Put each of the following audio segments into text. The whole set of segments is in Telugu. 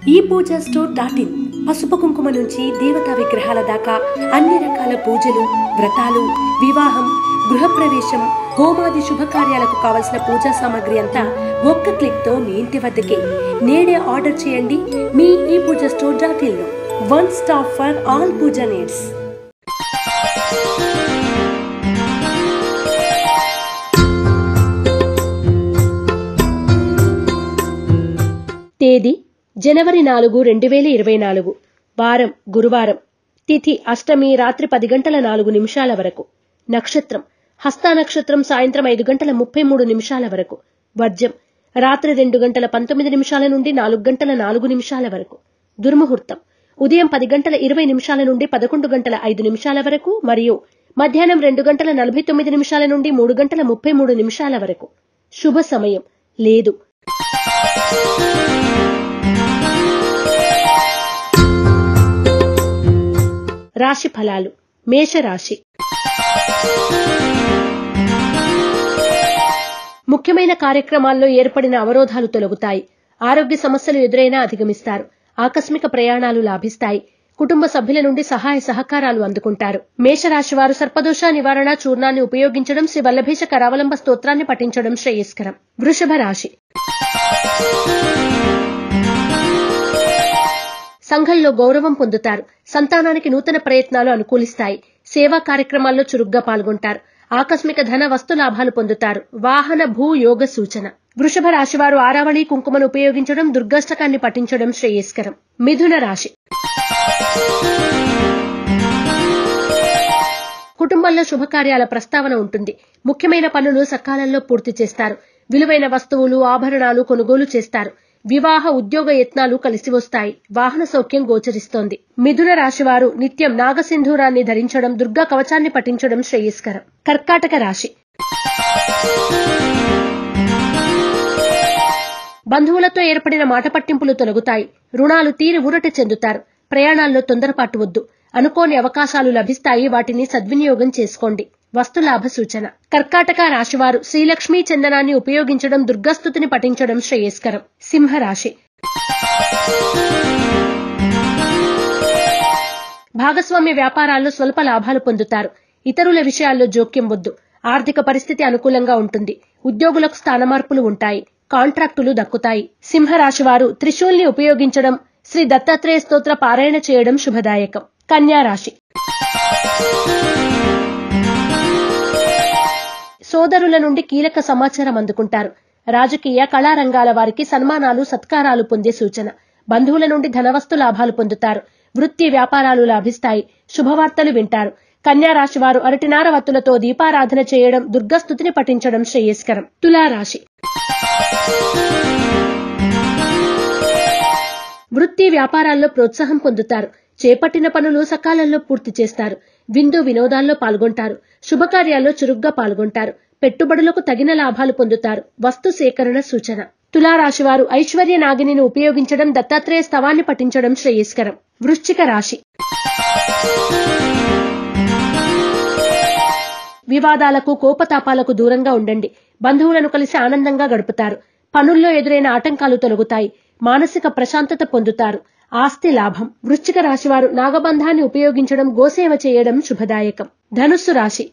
ePoojaStore.in పసుపు కుంకుమ నుంచి దేవతా విగ్రహాల దాకా అన్ని రకాల పూజలు, వ్రతాలు, వివాహం, గృహప్రవేశం, హోమాది శుభకార్యాలకు కావలసిన పూజా సామాగ్రి అంతా ఒక్క క్లిక్ తో మీ ఇంటి వద్దకే. నేడే ఆర్డర్ చేయండి మీ ePoojaStore.in లో. One stop for all puja needs. తేదీ జనవరి 4, 2024. వారం గురువారం. తిథి అష్టమి రాత్రి 10:04 వరకు. నక్షత్రం హస్త నక్షత్రం సాయంత్రం 5:33 వరకు. వర్జ్యం రాత్రి 2:19 నుండి 4:04 వరకు. దుర్ముహూర్తం ఉదయం 10:20 నుండి 11:05 వరకు మరియు మధ్యాహ్నం 2:49 నుండి 3:33 వరకు. శుభ సమయం లేదు. రాశి ఫలాలు. మేషరాశి. ముఖ్యమైన కార్యక్రమాల్లో ఏర్పడిన అవరోధాలు తొలగుతాయి. ఆరోగ్య సమస్యలు ఎదురైనా అధిగమిస్తారు. ఆకస్మిక ప్రయాణాలు లాభిస్తాయి. కుటుంబ సభ్యుల నుండి సహాయ సహకారాలు అందుకుంటారు. మేషరాశి వారు సర్పదోష నివారణ చూర్ణాన్ని ఉపయోగించడం, శ్రీ వల్లభేశ కరావలంబ స్తోత్రాన్ని పఠించడం శ్రేయస్కరం. వృషభ రాశి. సంఘంలో గౌరవం పొందుతారు. సంతానానికి నూతన ప్రయత్నాలు అనుకూలిస్తాయి. సేవా కార్యక్రమాల్లో చురుగ్గా పాల్గొంటారు. ఆకస్మిక ధన వస్తు లాభాలు పొందుతారు. వాహన భూ యోగ సూచన. వృషభ రాశి వారు ఆరావళి కుంకుమను ఉపయోగించడం, దుర్గాష్టకాన్ని పఠించడం శ్రేయస్కరం. మిథున రాశి. కుటుంబంలో శుభకార్యాల ప్రస్తావన ఉంటుంది. ముఖ్యమైన పనులు సకాలంలో పూర్తి చేస్తారు. విలువైన వస్తువులు, ఆభరణాలు కొనుగోలు చేస్తారు. వివాహ ఉద్యోగ యత్నాలు కలిసి వస్తాయి. వాహన సౌఖ్యం గోచరిస్తోంది. మిథున రాశి వారు నిత్యం నాగసింధూరాన్ని ధరించడం, దుర్గా కవచాన్ని పఠించడం శ్రేయస్కరం. కర్కాటక రాశి. బంధువులతో ఏర్పడిన మాట పట్టింపులు తొలగుతాయి. రుణాలు తీరి ఊరట చెందుతారు. ప్రయాణాల్లో తొందరపాటు వద్దు. అనుకోని అవకాశాలు లభిస్తాయి. వాటిని సద్వినియోగం చేసుకోండి. వస్తులాభ సూచన. కర్కాటక రాశివారు శ్రీలక్ష్మీ చందనాన్ని ఉపయోగించడం, దుర్గాస్తుతిని పఠించడం శ్రేయస్కరం. సింహరాశి. భాగస్వామ్య వ్యాపారాల్లో స్వల్ప లాభాలు పొందుతారు. ఇతరుల విషయాల్లో జోక్యం వద్దు. ఆర్థిక పరిస్థితి అనుకూలంగా ఉంటుంది. ఉద్యోగులకు స్థాన మార్పులు ఉంటాయి. కాంట్రాక్టులు దక్కుతాయి. సింహరాశి వారు త్రిశూల్ని ఉపయోగించడం, శ్రీ దత్తాత్రేయ స్తోత్ర పారాయణ చేయడం శుభదాయకం. కన్యారాశి. సోదరుల నుండి కీలక సమాచారం అందుకుంటారు. రాజకీయ కళారంగాల వారికి సన్మానాలు, సత్కారాలు పొందే సూచన. బంధువుల నుండి ధనవస్తు లాభాలు పొందుతారు. వృత్తి వ్యాపారాలు లాభిస్తాయి. శుభవార్తలు వింటారు. కన్యారాశి వారు అరటినార వత్తులతో దీపారాధన చేయడం, దుర్గాస్తుతిని పఠించడం శ్రేయస్కరం. తులారాశి. వృత్తి వ్యాపారాల్లో ప్రోత్సాహం పొందుతారు. చేపట్టిన పనులు సకాలంలో పూర్తి చేస్తారు. విందు వినోదాల్లో పాల్గొంటారు. శుభకార్యాల్లో చురుగ్గా పాల్గొంటారు. పెట్టుబడులకు తగిన లాభాలు పొందుతారు. వస్తు సేకరణ సూచన. తులారాశి వారు ఐశ్వర్య నాగిని ఉపయోగించడం, దత్తాత్రేయ స్తవాన్ని పఠించడం శ్రేయస్కరం. వృశ్చిక రాశి. వివాదాలకు, కోపతాపాలకు దూరంగా ఉండండి. బంధువులను కలిసి ఆనందంగా గడుపుతారు. పనుల్లో ఎదురైన ఆటంకాలు తొలగుతాయి. మానసిక ప్రశాంతత పొందుతారు. ఆస్తి లాభం. వృశ్చిక రాశి వారు నాగబంధాన్ని ఉపయోగించడం, గోసేవ చేయడం శుభదాయకం. ధనుస్సు రాశి.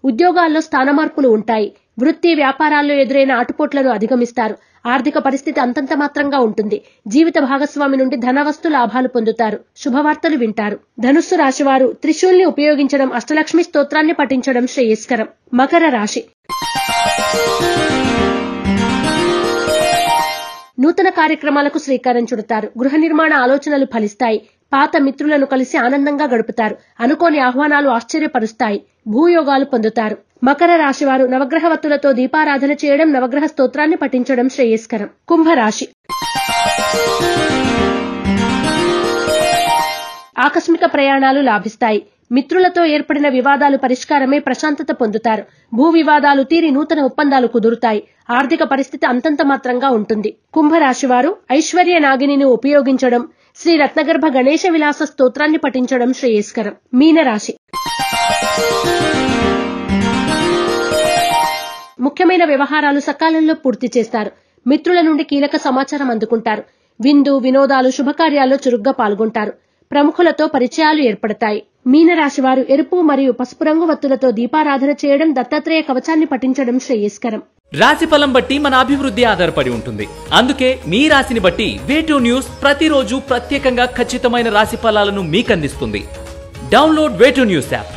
ఉద్యోగాల్లో స్థాన మార్పులు ఉంటాయి. వృత్తి వ్యాపారాల్లో ఎదురైన ఆటుపోట్లను అధిగమిస్తారు. ఆర్థిక పరిస్థితి అంతంత మాత్రంగా ఉంటుంది. జీవిత భాగస్వామి నుండి ధనవస్తు లాభాలు పొందుతారు. శుభవార్తలు వింటారు. ధనుస్సు రాశి వారు త్రిశూల్ని ఉపయోగించడం, అష్టలక్ష్మి స్తోత్రాన్ని పఠించడం శ్రేయస్కరం. మకర రాశి. నూతన కార్యక్రమాలకు శ్రీకారం చుడతారు. గృహ నిర్మాణ ఆలోచనలు ఫలిస్తాయి. పాత మిత్రులను కలిసి ఆనందంగా గడుపుతారు. అనుకోని ఆహ్వానాలు ఆశ్చర్యపరుస్తాయి. భూయోగాలు పొందుతారు. మకర రాశి వారు నవగ్రహ వత్తులతో దీపారాధన చేయడం, నవగ్రహ స్తోత్రాన్ని పఠించడం శ్రేయస్కరం. కుంభరాశి. ఆకస్మిక ప్రయాణాలు లాభిస్తాయి. మిత్రులతో ఏర్పడిన వివాదాలు పరిష్కారమే ప్రశాంతత పొందుతారు. భూ వివాదాలు తీరి నూతన ఒప్పందాలు కుదురుతాయి. ఆర్థిక పరిస్థితి అంతంత మాత్రంగా ఉంటుంది. కుంభరాశి వారు ఐశ్వర్య నాగిని ఉపయోగించడం, శ్రీ రత్నగర్భ గణేశ విలాస స్తోత్రాన్ని పఠించడం శ్రేయస్కరం. మీనరాశి. ముఖ్యమైన వ్యవహారాలు సకాలంలో పూర్తి చేస్తారు. మిత్రుల నుండి కీలక సమాచారం అందుకుంటారు. విందు వినోదాలు శుభకార్యాల్లో చురుగ్గా పాల్గొంటారు. ప్రముఖులతో పరిచయాలు ఏర్పడతాయి. మీనరాశి వారు ఎరుపు మరియు పసుపు రంగు వత్తులతో దీపారాధన చేయడం, దత్తాత్రేయ కవచాన్ని పఠించడం శ్రేయస్కరం. రాశి ఫలం బట్టి మన అభివృద్ధి ఆధారపడి ఉంటుంది. అందుకే మీ రాశిని బట్టి వే2 న్యూస్ ప్రతిరోజు ప్రత్యేకంగా ఖచ్చితమైన రాశి ఫలాలను మీకు అందిస్తుంది. Download way two news app.